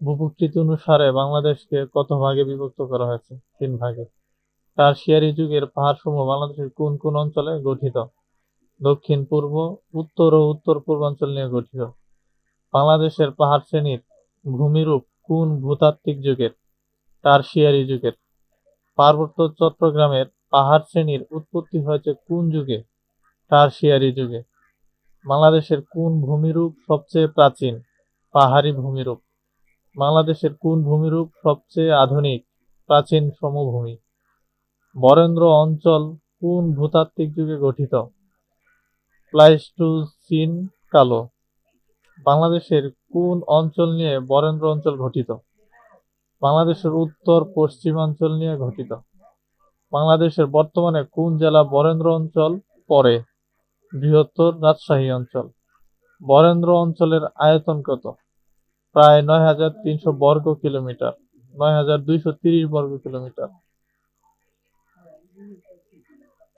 ভূপ্রকৃতি অনুসারে বাংলাদেশকে কত ভাগে বিভক্ত করা হয়েছে? 3 ভাগে। টারশিয়ারি যুগের পাহাড়সমূহ বাংলাদেশের কোন কোন অঞ্চলে গঠিত? দক্ষিণ পূর্ব, উত্তর ও উত্তর পূর্বাঞ্চল নিয়ে গঠিত। বাংলাদেশের পাহাড় শ্রেণীর ভূমিরূপ কোন ভূতাত্ত্বিক যুগের? টারশিয়ারি যুগের। পার্বত্য চট্টগ্রামের পাহাড় শ্রেণীর উৎপত্তি হয়েছে কোন যুগে? টারশিয়ারি যুগে। বাংলাদেশের কোন ভূমিরূপ সবচেয়ে প্রাচীন? পাহাড়ী ভূমিরূপ। বাংলাদেশের কোন ভূমিরূপ সবচেয়ে আধুনিক? প্রাচীন সমভূমি। বরেন্দ্র অঞ্চল কোন ভূতাত্ত্বিক যুগে গঠিত? প্লাইস্টোসিন কালো। বাংলাদেশের কোন অঞ্চল নিয়ে বরেন্দ্র অঞ্চল গঠিত? বাংলাদেশের উত্তর পশ্চিমাঞ্চল নিয়ে গঠিত। বাংলাদেশের বর্তমানে কোন জেলা বরেন্দ্র অঞ্চল পড়ে? বৃহত্তর রাজশাহী অঞ্চল। বরেন্দ্র অঞ্চলের আয়তন কত? প্রায় ৯,৩০০ বর্গ কিলোমিটার, ৯,২৩০ বর্গ কিলোমিটার।